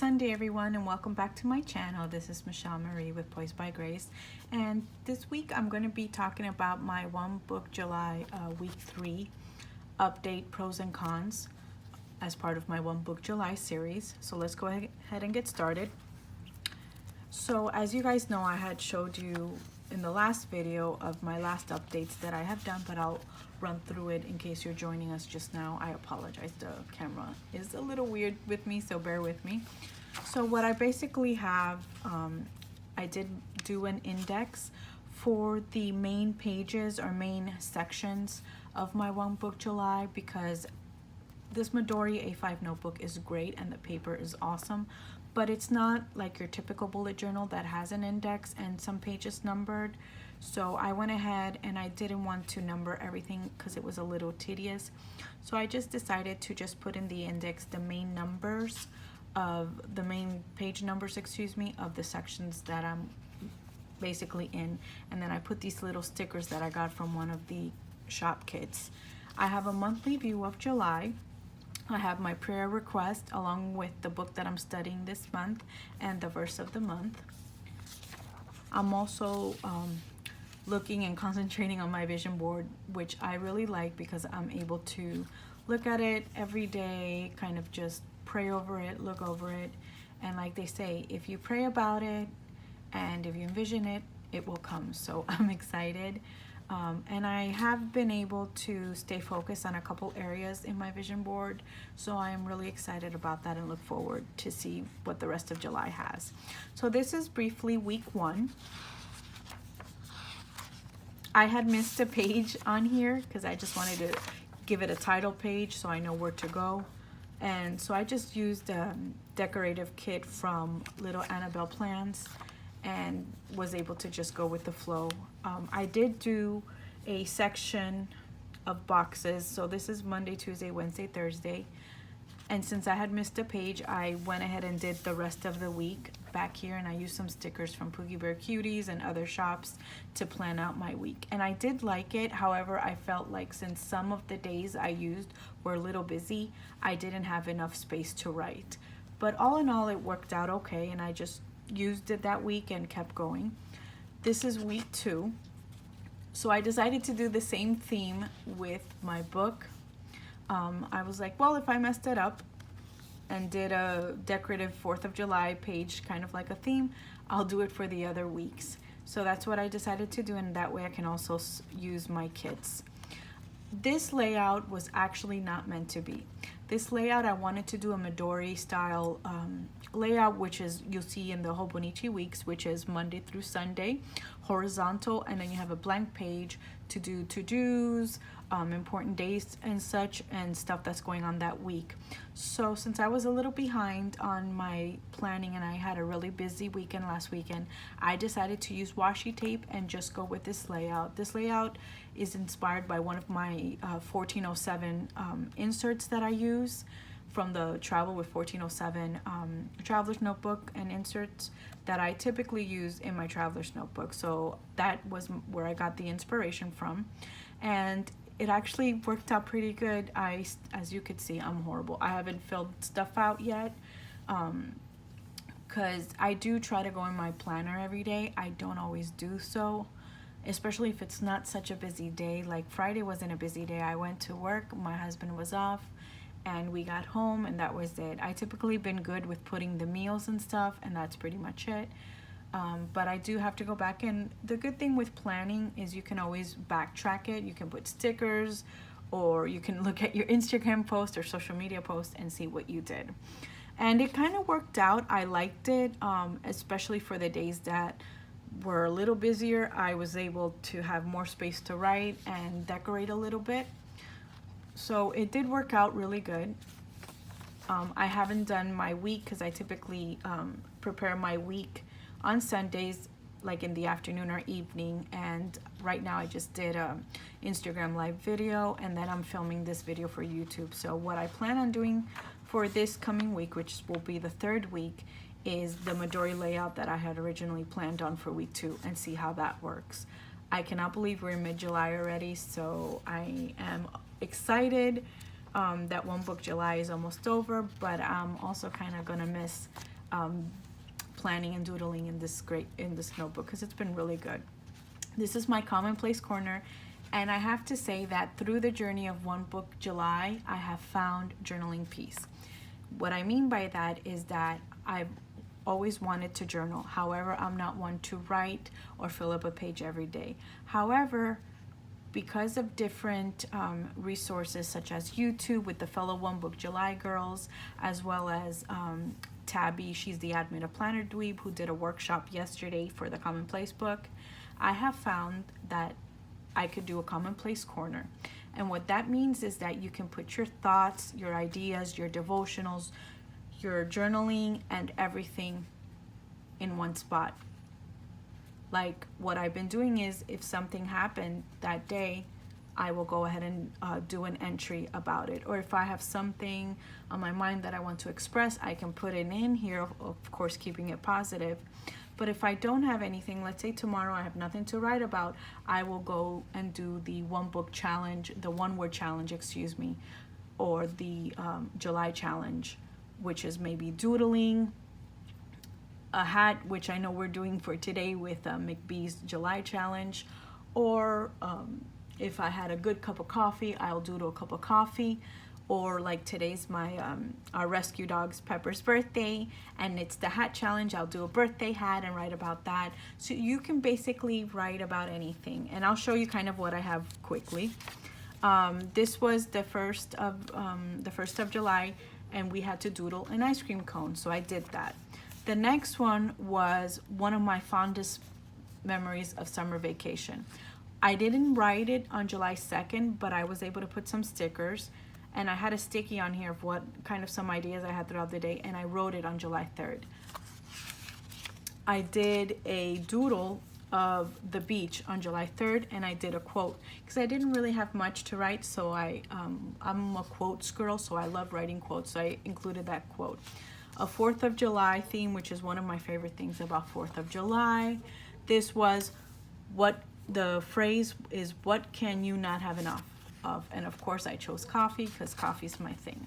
Sunday, everyone, and welcome back to my channel. This is Michelle Marie with Poised by Grace, and this week I'm going to be talking about my One Book July week 3 update pros and cons as part of my One Book July series. So let's go ahead and get started. So as you guys know, I had showed you in the last video of my last updates that I have done, but I'll run through it in case you're joining us just now. I apologize, the camera is a little weird with me, so bear with me. So what I basically have, I did do an index for the main pages or main sections of my One Book July, because this Midori A5 notebook is great and the paper is awesome, but it's not like your typical bullet journal that has an index and some pages numbered. So I went ahead and I didn't want to number everything because it was a little tedious. So I just decided to just put in the index the main numbers of the main page numbers, excuse me, of the sections that I'm basically in. And then I put these little stickers that I got from one of the shop kits. I have a monthly view of July. I have my prayer request along with the book that I'm studying this month and the verse of the month. I'm also looking and concentrating on my vision board, which I really like because I'm able to look at it every day, kind of just pray over it, look over it. And like they say, if you pray about it and if you envision it, it will come. So I'm excited. And I have been able to stay focused on a couple areas in my vision board, so I am really excited about that and look forward to see what the rest of July has. So this is briefly week 1. I had missed a page on here because I just wanted to give it a title page so I know where to go, and so I just used a decorative kit from Little Annabelle Plans and was able to just go with the flow. I did do a section of boxes, so this is Monday, Tuesday, Wednesday, Thursday, and since I had missed a page, I went ahead and did the rest of the week back here, and I used some stickers from Poogie Bear Cuties and other shops to plan out my week. And I did like it. However, I felt like since some of the days I used were a little busy, I didn't have enough space to write. But all in all, it worked out okay, and I just used it that week and kept going. This is week 2. So I decided to do the same theme with my book. I was like, well, if I messed it up and did a decorative 4th of July page, kind of like a theme, I'll do it for the other weeks. So that's what I decided to do, and that way I can also use my kits. This layout was actually not meant to be. This layout, I wanted to do a Midori style layout, which is you'll see in the Hobonichi weeks, which is Monday through Sunday, horizontal, and then you have a blank page to do to-dos, important days and such, and stuff that's going on that week. So since I was a little behind on my planning and I had a really busy weekend last weekend, I decided to use washi tape and just go with this layout. This layout is inspired by one of my 1407 inserts that I use from the Travel with 1407 Traveler's Notebook and inserts that I typically use in my Traveler's Notebook. So that was where I got the inspiration from, and it actually worked out pretty good. As you could see, I'm horrible. I haven't filled stuff out yet because I do try to go in my planner every day. I don't always do so, especially if it's not such a busy day. Like Friday wasn't a busy day. I went to work, my husband was off, and we got home, and that was it. I typically been good with putting the meals and stuff, and that's pretty much it. But I do have to go back, and the good thing with planning is you can always backtrack it. You can put stickers, or you can look at your Instagram post or social media post and see what you did. And it kind of worked out. I liked it, especially for the days that were a little busier. I was able to have more space to write and decorate a little bit. So it did work out really good. I haven't done my week because I typically prepare my week on Sundays, like in the afternoon or evening, and right now I just did a Instagram live video, and then I'm filming this video for YouTube. So what I plan on doing for this coming week, which will be the 3rd week, is the Midori layout that I had originally planned on for week 2, and see how that works. I cannot believe we're in mid-July already, so I am excited that One Book July is almost over, but I'm also kind of gonna miss planning and doodling in this notebook, because it's been really good. This is my commonplace corner, and I have to say that through the journey of One Book July, I have found journaling peace. What I mean by that is that I've always wanted to journal. However, I'm not one to write or fill up a page every day. However, because of different resources such as YouTube with the fellow One Book July girls, as well as Tabby, she's the admin of Planner Dweeb, who did a workshop yesterday for the Commonplace book, I have found that I could do a Commonplace corner. And what that means is that you can put your thoughts, your ideas, your devotionals, your journaling, and everything in one spot. Like what I've been doing is, if something happened that day, I will go ahead and do an entry about it. Or if I have something on my mind that I want to express, I can put it in here, of course keeping it positive. But if I don't have anything, let's say tomorrow I have nothing to write about, I will go and do the one word challenge, or the July challenge, which is maybe doodling, a hat, which I know we're doing for today with McBee's July challenge, or if I had a good cup of coffee, I'll doodle a cup of coffee. Or like today's our rescue dog's Pepper's birthday, and it's the hat challenge. I'll do a birthday hat and write about that. So you can basically write about anything, and I'll show you kind of what I have quickly. This was the first of July, and we had to doodle an ice cream cone, so I did that. The next one was one of my fondest memories of summer vacation. I didn't write it on July 2nd, but I was able to put some stickers, and I had a sticky on here of what kind of some ideas I had throughout the day, and I wrote it on July 3rd. I did a doodle of the beach on July 3rd, and I did a quote because I didn't really have much to write, so I'm a quotes girl, so I love writing quotes, so I included that quote. A 4th of July theme, which is one of my favorite things about 4th of July. This was the phrase is, what can you not have enough of? And of course I chose coffee because coffee is my thing.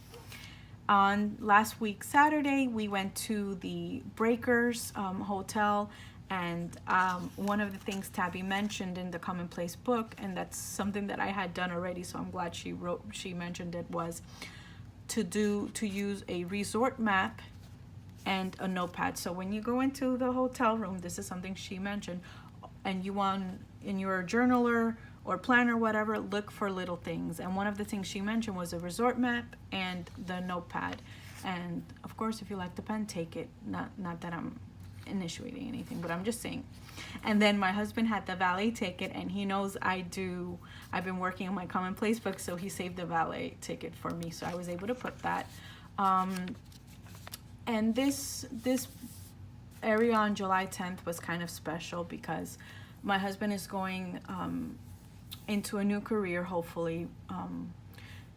On last week Saturday, we went to the Breakers Hotel, and one of the things Tabby mentioned in the Commonplace book, and that's something that I had done already, so I'm glad she mentioned it, was to use a resort map and a notepad. So when you go into the hotel room, this is something she mentioned, and you want in your journaler or planner, whatever, look for little things. And one of the things she mentioned was a resort map and the notepad. And of course, if you like the pen, take it. Not that I'm initiating anything, but I'm just saying. And then my husband had the valet ticket, and he knows I've been working on my Commonplace book, so he saved the valet ticket for me, so I was able to put that. And this area on July 10th was kind of special because my husband is going into a new career, hopefully,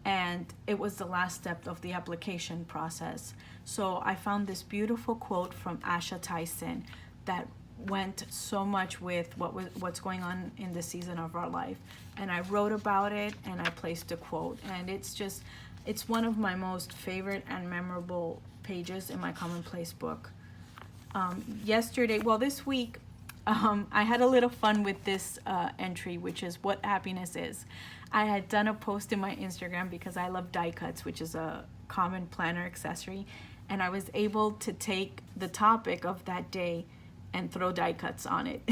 and it was the last step of the application process. So I found this beautiful quote from Asha Tyson that went so much with what's going on in this season of our life, and I wrote about it and I placed a quote, and it's one of my most favorite and memorable pages in my Commonplace book. This week, I had a little fun with this entry, which is what happiness is. I had done a post in my Instagram because I love die cuts, which is a common planner accessory, and I was able to take the topic of that day and throw die cuts on it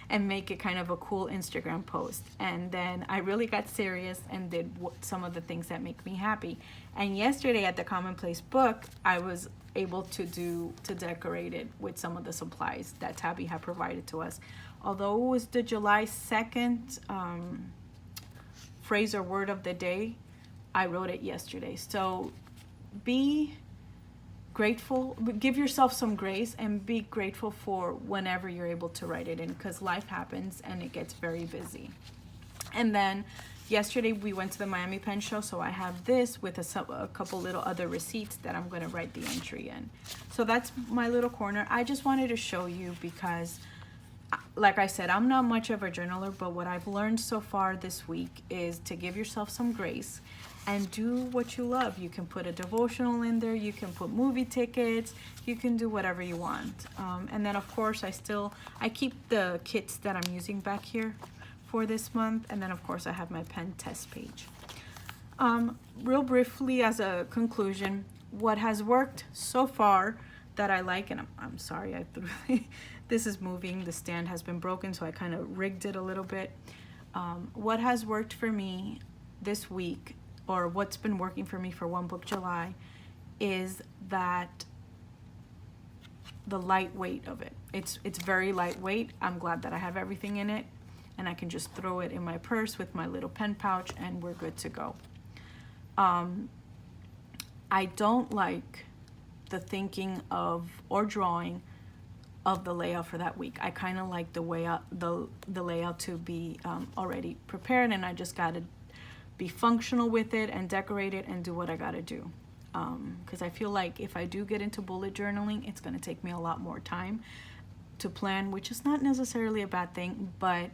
and make it kind of a cool Instagram post. And then I really got serious and did some of the things that make me happy. And yesterday at the Commonplace book, I was able to decorate it with some of the supplies that Tabby had provided to us. Although it was the July 2nd phrase or word of the day, I wrote it yesterday. So be grateful, give yourself some grace, and be grateful for whenever you're able to write it in, because life happens and it gets very busy. And then yesterday we went to the Miami Pen Show, so I have this with a couple little other receipts that I'm going to write the entry in. So that's my little corner. I just wanted to show you because like I said, I'm not much of a journaler, but what I've learned so far this week is to give yourself some grace and do what you love. You can put a devotional in there, you can put movie tickets, you can do whatever you want. And then of course I keep the kits that I'm using back here for this month. And then of course I have my pen test page. Real briefly as a conclusion, what has worked so far that I like, and I'm sorry I threw this is moving, the stand has been broken, so I kind of rigged it a little bit. What has worked for me this week, or what's been working for me for One Book July, is that the lightweight of it. It's very lightweight. I'm glad that I have everything in it, and I can just throw it in my purse with my little pen pouch, and we're good to go. I don't like the thinking of or drawing of the layout for that week. I kind of like the layout to be already prepared, and I just gotta be functional with it and decorate it and do what I gotta do. Because I feel like if I do get into bullet journaling, it's gonna take me a lot more time to plan, which is not necessarily a bad thing, but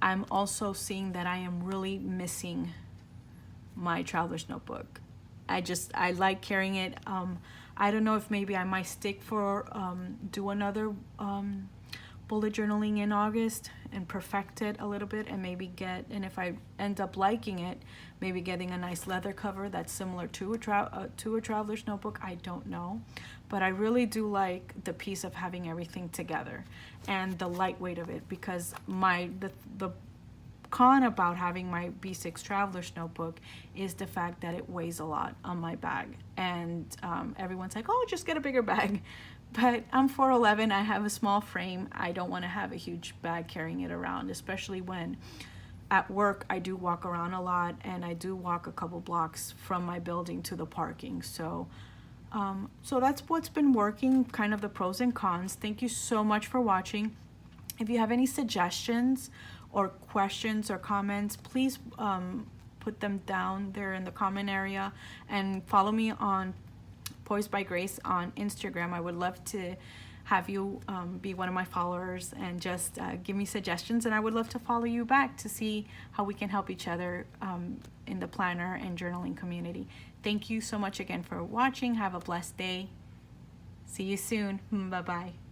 I'm also seeing that I am really missing my traveler's notebook. I like carrying it. I don't know if maybe I might stick for do another bullet journaling in August and perfect it a little bit, and maybe and if I end up liking it, maybe getting a nice leather cover that's similar to a traveler's notebook. I don't know, but I really do like the piece of having everything together and the lightweight of it, because the con about having my B6 traveler's notebook is the fact that it weighs a lot on my bag, and everyone's like, oh, just get a bigger bag. But I'm 4'11", I have a small frame. I don't want to have a huge bag carrying it around, especially when at work I do walk around a lot, and I do walk a couple blocks from my building to the parking. So that's what's been working, kind of the pros and cons. Thank you so much for watching. If you have any suggestions or questions or comments, please put them down there in the comment area, and follow me on Poised by Grace on Instagram. I would love to have you be one of my followers and just give me suggestions, and I would love to follow you back to see how we can help each other in the planner and journaling community. Thank you so much again for watching. Have a blessed day. See you soon. Bye-bye.